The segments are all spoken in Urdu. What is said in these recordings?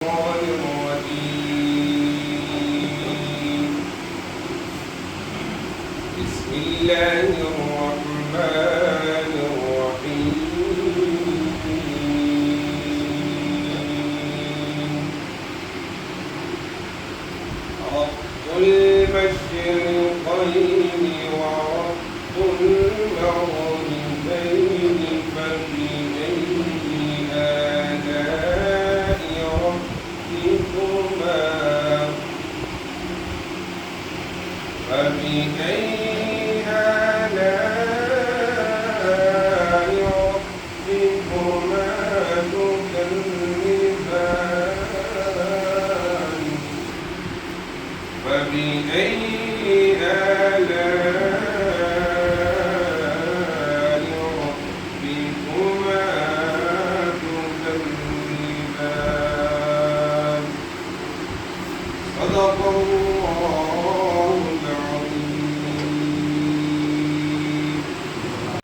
بسم الله الرحمن الرحيم رب المشرقين ورب المغربين فبأي آلاء ربكما تكذبان فبأي آلاء ربكما تكذبان صدق الله العظيم.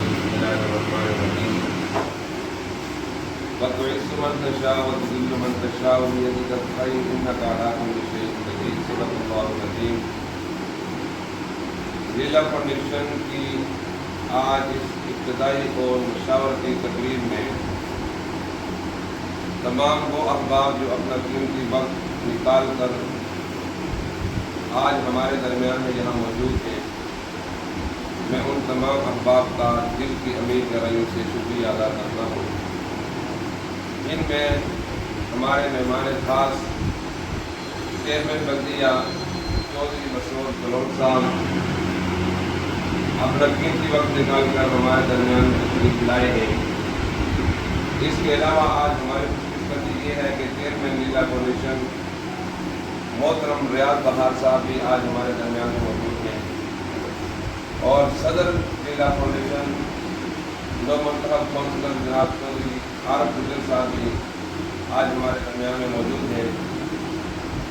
بسم الله الرحمن الرحيم. وتعز من تشاء وتذل من تشاء بيدك الخير انك على كل شيء قدير. صدق الله العظيم. ضلع فاؤنڈیشن کی آج اس ابتدائی اور مشاورتی تقریب میں تمام وہ احباب جو اپنا قیمتی وقت نکال کر آج ہمارے درمیان میں یہاں موجود ہیں، میں ان تمام احباب کا دل کی امیر گہرائیوں سے شکریہ ادا کرتا ہوں۔ ان میں ہمارے مہمان خاص چیئرمین بلدیہ چودھری مسرور کلون صاحب اپنا قیمتی وقت نکال کر ہمارے درمیان میں تشریف لائے ہیں۔ اس کے علاوہ آج ہماری خوش قسمتی یہ ہے کہ چیئرمین لیلا فاؤنڈیشن محترم ریاض بہار صاحب بھی آج ہمارے درمیان میں موجود ہیں، اور صدر لیلا فاؤنڈیشن نو منتخب کونسلر جناب چودھری عارف حسین صاحب بھی آج ہمارے درمیان میں موجود ہیں۔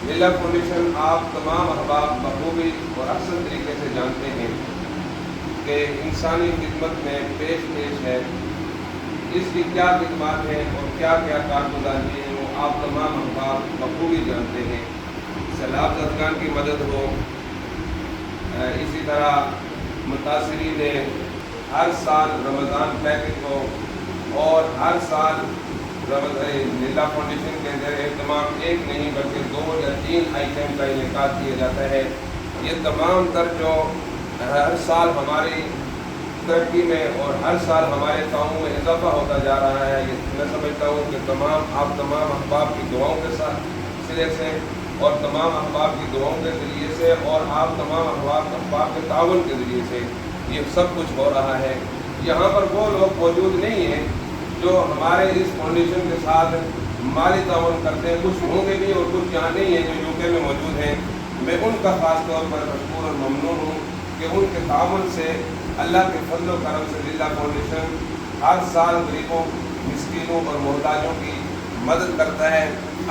لیلا فاؤنڈیشن آپ تمام احباب بخوبی اور احسن طریقے سے جانتے ہیں کہ انسانی خدمت میں پیش ہے۔ اس کی کیا خدمات ہیں اور کیا کیا کارگزاری ہیں وہ آپ تمام احباب بخوبی جانتے ہیں۔ سیلاب زدگان کی مدد ہو، اسی طرح متاثرین ہر سال رمضان پیکج ہو، اور ہر سال لیلا فاؤنڈیشن کے زیر اہتمام ایک نہیں بلکہ 2 یا 3 آئٹم کا انعقاد کیا جاتا ہے۔ یہ تمام تر جو ہر سال ہماری ترقی میں اور ہر سال ہمارے کاموں میں اضافہ ہوتا جا رہا ہے، یہ میں سمجھتا ہوں کہ آپ تمام احباب کی دعاؤں کے سلسلے سے اور تمام احباب کی دعاؤں کے ذریعے سے اور آپ تمام احباب کے تعاون کے ذریعے سے یہ سب کچھ ہو رہا ہے۔ یہاں پر وہ لوگ موجود نہیں ہیں جو ہمارے اس فاؤنڈیشن کے ساتھ مالی تعاون کرتے ہیں، کچھ ہوں گے بھی اور کچھ یہاں نہیں ہیں جو UK میں موجود ہیں۔ میں ان کا خاص طور پر مشکور اور ممنون ہوں کہ ان کے تعاون سے، اللہ کے فضل و کرم سے لیلا فاؤنڈیشن ہر سال غریبوں، مسکینوں اور محتاجوں کی مدد کرتا ہے۔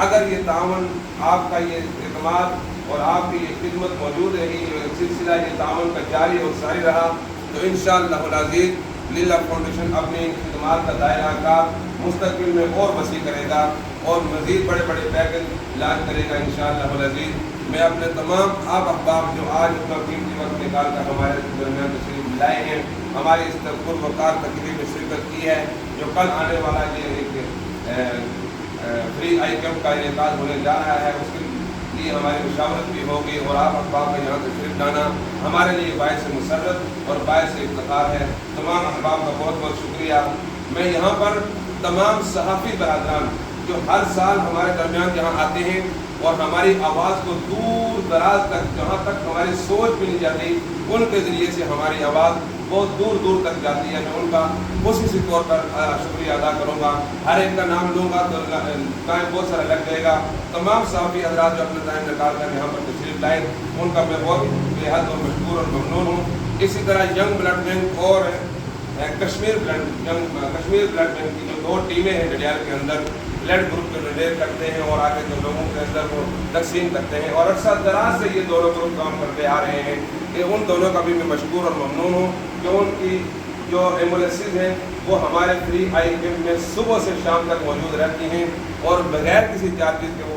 اگر یہ تعاون، آپ کا یہ اعتماد اور آپ کی یہ خدمت موجود رہی، سلسلہ یہ تعاون کا جاری اور ساری رہا، تو انشاءاللہ العزیز لیلا فاؤنڈیشن اپنی خدمات کا دائرہ کار مستقبل میں اور وسیع کرے گا اور مزید بڑے بڑے پیکج لانچ کرے گا انشاءاللہ العزیز۔ میں اپنے تمام آپ احباب جو آج اپنا قیمتی وقت نکال کر ہمارے درمیان تشریف لائے ہیں، ہماری اس پروکار تقریب میں شرکت کی ہے، جو کل آنے والا یہ ایک فری آئی کیمپ کا انعقاد ہونے جا رہا ہے، اس کے لیے ہماری مشاورت بھی ہوگی، اور آپ احباب کا یہاں تشریف لانا ہمارے لیے باعث مسرت اور باعث افتخار ہے۔ تمام احباب کا بہت بہت شکریہ۔ میں یہاں پر تمام صحافی برادران جو ہر سال ہمارے درمیان یہاں آتے ہیں اور ہماری آواز کو دور دراز تک، جہاں تک ہماری سوچ بھی نہیں جاتی، ان کے ذریعے سے ہماری آواز بہت دور دور تک جاتی ہے۔ میں ان کا خصوصی طور پر شکریہ ادا کروں گا۔ ہر ایک کا نام لوں گا تو ٹائم بہت سارا لگ جائے گا۔ تمام صحافی حضرات جو اپنا ٹائم نکال کر یہاں پر تشریف لائے، ان کا میں بہت بے حد اور مشکور اور ممنون ہوں۔ اسی طرح ینگ بلڈ بینک اور کشمیر بلڈ بینک کی جو 2 ٹیمیں ہیں ڈڈیال کے اندر، بلڈ گروپ کو ڈونیٹ کرتے ہیں اور آگے جو لوگوں کے اندر وہ تقسیم کرتے ہیں، اور عرصہ دراز سے یہ دونوں گروپ کام کرتے آ رہے ہیں، کہ ان دونوں کا بھی میں مشکور اور ممنون ہوں کہ ان کی جو ایمبولینسز ہیں وہ ہمارے فری آئی کیمپ میں صبح سے شام تک موجود رہتی ہیں، اور بغیر کسی چارجز کے وہ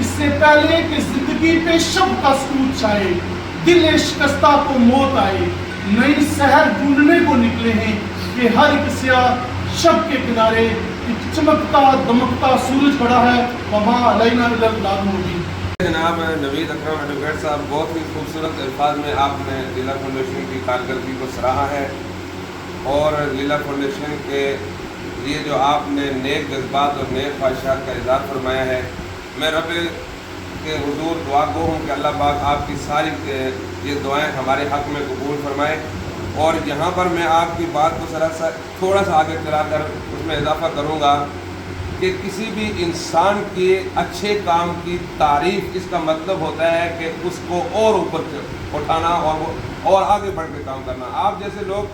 اس سے پہلے کہ زندگی پہ شب کا سکوت چھائے، دل شکستہ کو موت آئے، نئی سحر ڈھونڈنے کو نکلے ہیں کہ ہر ایک سیاہ شب کے کنارے ایک چمکتا دمکتا سورج کھڑا ہے، وما علینا الا البلاغ المبین۔ جناب نوید اکرم ایڈوکیٹ صاحب، بہت ہی خوبصورت الفاظ میں آپ نے لیلا فاؤنڈیشن کی کارکردگی کو سراہا ہے، اور لیلا فاؤنڈیشن کے لیے جو آپ نے نیک جذبات اور نیک خواہشات کا اظہار فرمایا ہے، میں رب کے حضور دعا گو ہوں کہ اللہ پاک آپ کی ساری یہ دعائیں ہمارے حق میں قبول فرمائے۔ اور یہاں پر میں آپ کی بات کو تھوڑا سا آگے چلا کر اس میں اضافہ کروں گا کہ کسی بھی انسان کے اچھے کام کی تعریف، اس کا مطلب ہوتا ہے کہ اس کو اور اوپر اٹھانا اور آگے بڑھ کے کام کرنا۔ آپ جیسے لوگ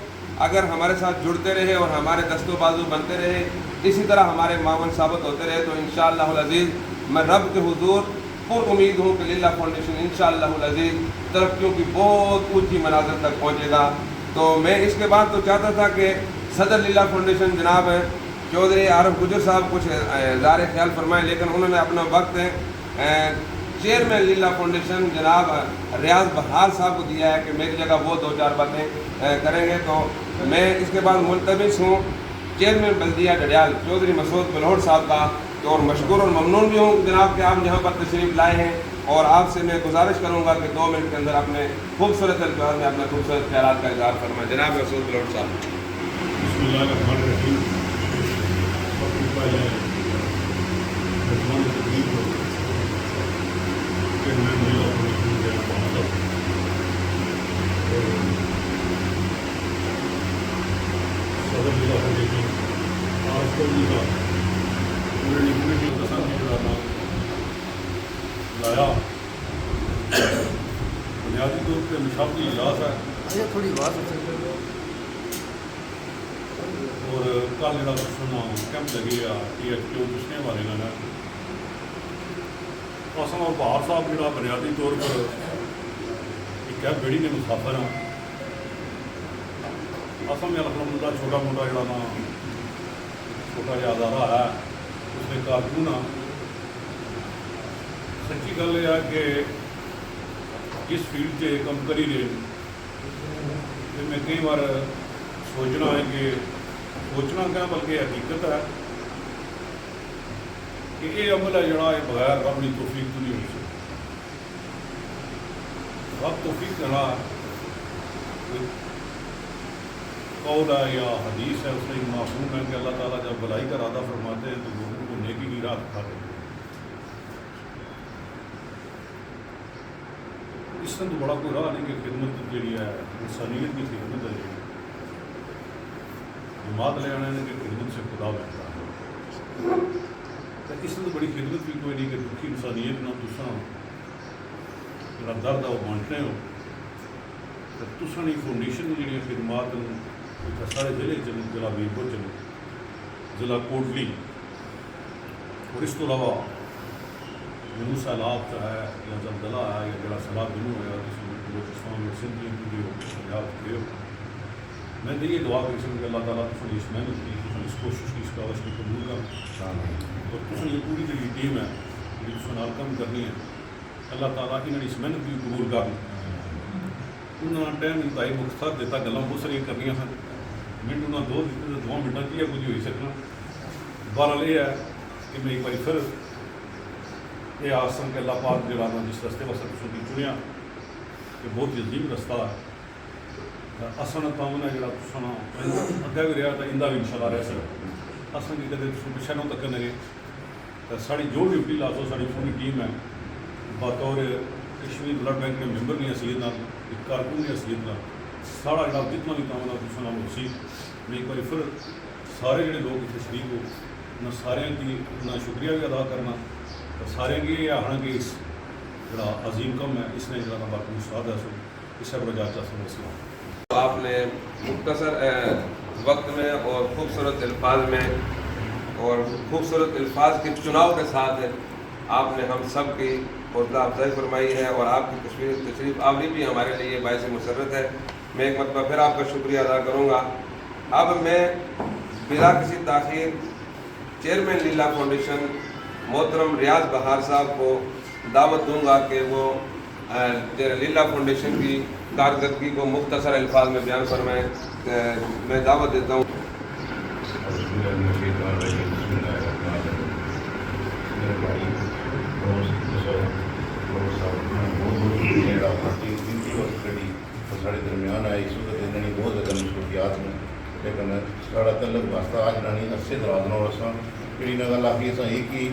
اگر ہمارے ساتھ جڑتے رہے اور ہمارے دست و بازو بنتے رہے، اسی طرح ہمارے معاون ثابت ہوتے رہے، تو انشاءاللہ العزیز میں رب کے حضور پر امید ہوں کہ لیلا فاؤنڈیشن انشاءاللہ العزیز ترقیوں کی بہت اونچی منازل تک پہنچے گا۔ تو میں اس کے بعد تو چاہتا تھا کہ صدر لیلا فاؤنڈیشن جناب چودھری عارف گجر صاحب کچھ اظہار خیال فرمائیں، لیکن انہوں نے اپنا وقت چیئرمین لیلا فاؤنڈیشن جناب ریاض بہار صاحب کو دیا ہے کہ میری جگہ وہ دو چار باتیں کریں گے۔ تو میں اس کے بعد ملتمس ہوں چیئرمین بلدیہ ڈڈیال چودھری مسعود بلوڑ صاحب کا، اور مشکور اور ممنون بھی ہوں جناب کہ آپ یہاں پر تشریف لائے ہیں، اور آپ سے میں گزارش کروں گا کہ 2 منٹ کے اندر اپنے خوبصورت الفاظ میں اپنے خوبصورت خیالات کا اظہار فرمائیں۔ جناب مسعود بلوڑ صاحب۔ بسم اللہ الرحمن الرحیم۔ سب سے پہلے میزبان تقریب کو چیئرمین لیلا فاؤنڈیشن کے صدر لیلا فاؤنڈیشن عارف گجر صاحب پورے کمیٹی کو کرانا لایا، بنیادی طور پہ مشاورتی اجلاس ہے تھوڑی بات اور کل جڑا سنا کیمپ لگے گا THQ پچھنے والے گا اسم اور بہار صاحب جڑا بنیادی طور پر ایک ہے بیڑی نے مسافر ہاں اسم الحمدللہ چھوٹا موٹا جڑا نا چھوٹا جہا ادارہ ہے اس نے کارکن ہاں۔ سچی گل یہ ہے کہ جس فیلڈ سے کم کری رہے کہ میں کئی بار سوچنا ہے کہ سوچنا کیا بلکہ حقیقت ہے کہ یہ عمل ہے جڑا یہ بغیر رب کی توفیق تو نہیں ہو سکتا۔ رب توفیق کرنا قول ہے یا حدیث ہے، اس سے معصوم ہے کہ اللہ تعالیٰ جب بلائی کا ارادہ فرماتے ہیں تو لوگوں کو نیکی کی راہ دکھاتے ہیں۔ اس سے تو بڑا کوئی راہ نہیں کہ خدمت جیڑی ہے انسانیت کی خدمت ہے، جماعت لے آنے کہ خدمت سے خدا بہتا ہے، تو اس سے تو بڑی خدمت بھی کوئی نہیں کہ دکھی انسانیت نہ تساں جڑا درد ہے وہ بانٹنے ہو، تو تساں دی فاؤنڈیشن جڑی خدمات سارے ضلع چلے، ضلع میرپور چلے، ضلع کوٹلی، اور اس کو علاوہ جنوب سیلاب کا ہے یا زلزلہ ہے یا جڑا سیلاب جنوب ہوا کسی بلوچستان میں سندھ کی پنجاب کے ہو، میں تو یہ دعا کر کہ اللہ تعالیٰ تم اس محنت کی، تم اس کوشش کی، اس کاوش کی قبول کر، اور تم یہ پوری جڑی ٹیم ہے جی تم نال کم کرنی ہے، اللہ تعالیٰ انہوں نے اس محنت بھی قبول کر انہوں نے ٹائم انتہائی مختصر دیتا، گلاں بہت ساری کرنی سن، منٹ انہوں نے 2 دیتے، 2 منٹوں کی کچھ ہوئی سکنا۔ بہرحال یہ ہے کہ میں ایک بار پھر یہ آسن کہ اللہ پاک جڑا نا جس رستے واسطے تساں کی چنیا کہ بہت ہی عظیم رستہ ہے، اصل تامن ہے جڑا تساں اگے بھی رہا تو اندہ بھی انشاءاللہ رہ سکے، اصل کی کدے تساں پیچھے نہ تکن گے، تو ساری جو ڈیوٹی لازو ساری پوری ٹیم ہے بطور کشمیر بلڈ بینک کے ممبر کی حیثیت نال، ایک کارکن کی حیثیت نال سارا جڑا جتنا بھی کام ہے تساں نال ہو سی، میں ایک بار پھر سارے جڑے لوگ اتنے شریک ہو انہاں سارے کی اپنا شکریہ بھی ادا کرنا، سارے کی یہ آخنا کہ اس جڑا عظیم کم ہے اس نے جڑا باقی سواد ہے سو اس پر جا چاہتا آپ نے مختصر وقت میں اور خوبصورت الفاظ میں اور خوبصورت الفاظ کے چناؤ کے ساتھ آپ نے ہم سب کی حوصلہ افزائی فرمائی ہے، اور آپ کی تشریف آوری بھی ہمارے لیے باعث مسرت ہے۔ میں ایک مرتبہ پھر آپ کا شکریہ ادا کروں گا۔ اب میں بلا کسی تاخیر چیئرمین لیلا فاؤنڈیشن محترم ریاض بہار صاحب کو دعوت دوں گا کہ وہ لیلا فاؤنڈیشن کی کارکردگی کو مختصر الفاظ میں بیان فرمائیں. میں دعوت دیتا ہوں. سارے درمیان آئے اس وقت انہوں نے بہت زیادہ مصروفیات نے لیکن سارا تعلق واسطہ آج رانی عرصے دراز جی نہ گل آخی اصل ایک ہی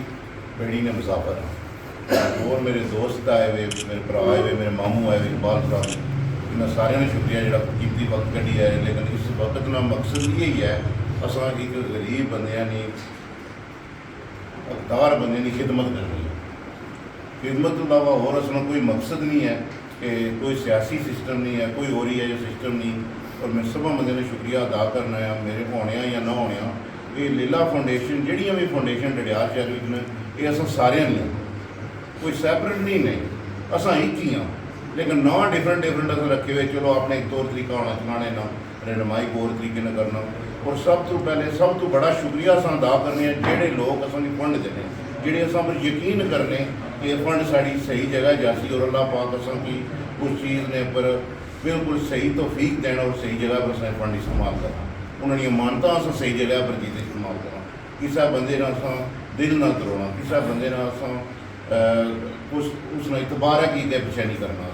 بیڑی نے مسافر ہاں. اور میرے دوست آئے ہوئے, میرے برا آئے ہوئے, میرے ماموں آئے ہوئے, اقبال صاحب, انہیں سارے نے شکریہ جڑا قیمتی وقت کٹی ہے. لیکن اس وقت کا مقصد یہی ہے اصل ایک غریب بندیاں نے اقدار بندے کی خدمت کرنی ہے. خدمت کے علاوہ اور اصل کوئی مقصد نہیں ہے کہ کوئی سیاسی سسٹم نہیں ہے, کوئی ہو رہی ہے جو سسٹم نہیں. اور میں سب بندے نے شکریہ ادا کرنا ہے میرے ہونے یا نہ ہونے. یہ لیلا فاؤنڈیشن جہاں بھی فاؤنڈیشن ڈڈیال شہر میں یہ اصل سارے نہیں ہیں, کوئی سیپریٹ نہیں, اصل ایک ہی ہاں. لیکن نہ ڈفرنٹ اصل رکھے ہوئے چلو اپنے ایک طور طریقہ ہونا چلانے نہ رہنمائی اور طریقے نہ کرنا. اور سب تو پہلے سب تو بڑا شکریہ اصل ادا کرنے ہیں جہے لوگ اصل فنڈ دینے, جہے اصل پر یقین کرنے کہ فنڈ ساری صحیح جگہ جاسی اور اللہ پاک اصل کی اس چیز نے پر بالکل صحیح توفیق دینا اور صحیح جگہ پر اصل فنڈ استعمال کرنا. انہوں نے مانتا اصل صحیح جگہ پر چیز استعمال کرنا. کسی بندے نہ اصل دل نہ ترونا, کسی بندے نہ اصل اس نے اعتبار کی پیچھے نہیں کرنا.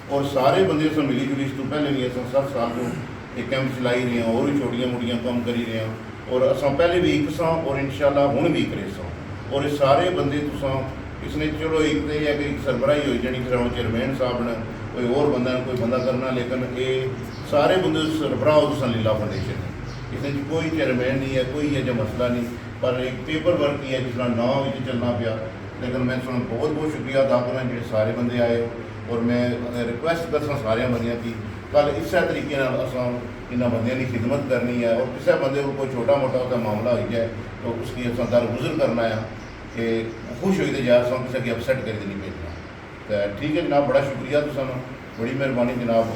اور سارے بندے اصل ملی جلی اس تو پہلے بھی اصل 7 سال کو یہ کیمپ چلائی رہے ہیں اور بھی چھوٹیاں موٹیاں کام کری رہے ہیں. اور اصل پہلے بھی ایک ساں اور انشاءاللہ ہوں بھی کرے ساں. اور یہ سارے بندے تساں اس نے چلو ایک تو یہ ہے کہ ایک سربراہی ہوئی جانی پھر ہوں چیئرمین صاحب نے کوئی اور بندہ کوئی بندہ کرنا, لیکن یہ سارے بندے سربراہ ہو تو لیلا فاؤنڈیشن ہے. اس نے کوئی چیئرمین نہیں ہے, کوئی یہ جو مسئلہ نہیں, پر ایک پیپر ورک ہی ہے جس طرح نام چلنا پیا. لیکن میں سن بہت بہت شکریہ ادا کرنا جڑے سارے بندے آئے ہو. اور میں ریکویسٹ کرسا سارے بندیاں کی کل اس طریقے انہوں بندیاں کی خدمت کرنی ہے. اور کسی بندے کو کوئی چھوٹا موٹا ہوتا معاملہ ہو جائے تو اس کی اصل درگزر کرنا ہے کہ خوش ہوئی تو جا سو کسی کی اپسیٹ کر کے نہیں بھیجنا. تو ٹھیک ہے جناب, بڑا شکریہ تو بڑی مہربانی جناب.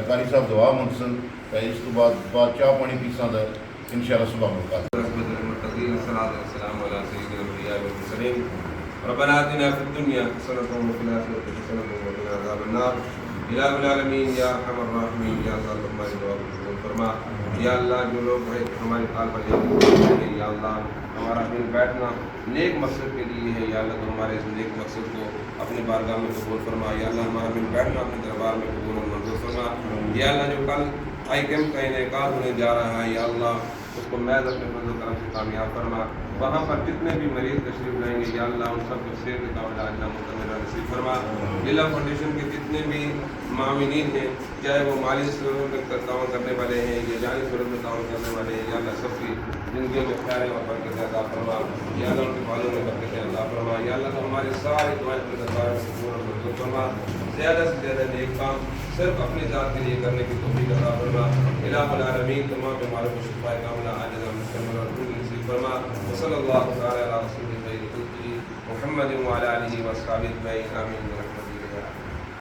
قاری صاحب دعا منسن اس تو بعد چاہ پانی پیساں کا ان شاء اللہ صبح ملاقات. ربنا آتنا في الدنيا حسنة وفي الآخرة حسنة وقنا عذاب النار. الہ العالمین یا ارحم الراحمین یا اللہ ہماری دعا قبول فرما. یا اللہ جو لوگ ہمارے کال پر یا اللہ ہمارا دل بیٹھنا نیک مقصد کے لیے ہے, یا اللہ تو ہمارے اس نیک مقصد کو اپنی بارگاہ میں قبول فرما. یا اللہ ہمارا دل بیٹھنا اپنے دربار میں قبول اور منظور فرما. یا اللہ جو کل آئی کیمپ کا انعقاد ہونے جا رہا ہے, یا اللہ اس کو محض اپنے فضل و کرم سے کامیاب فرما. وہاں پر جتنے بھی مریض تشریف لائیں گے یا اللہ ان سب کو صحت کاملہ عاجلہ مکملہ نصیب فرما. لیلا فاؤنڈیشن کے جتنے بھی معاونین ہیں, چاہے وہ مالی صورت میں تعاون کرنے والے ہیں یا جانی صورت میں تعاون کرنے والے ہیں, یا اللہ سب کی زندگیوں میں خیر اور برکت عطا فرما. یا اللہ ان کے بالوں میں برکت عطا فرما. یا اللہ تو ہمارے سارے دعائیں اپنے دربار میں قبول اور منظور فرما. زیادہ سے زیادہ نیک کام صرف اپنی ذات کے لیے کرنے کی توفیق عطا فرما. الہ العالمین تمام بیماروں کو شفا کاملہ عاجلہ مکملہ اور پوری نصیب فرما. وصلی اللہ تعالی علی رسول محمد وعلی آلہ و اصحابہ اجمعین. آمین.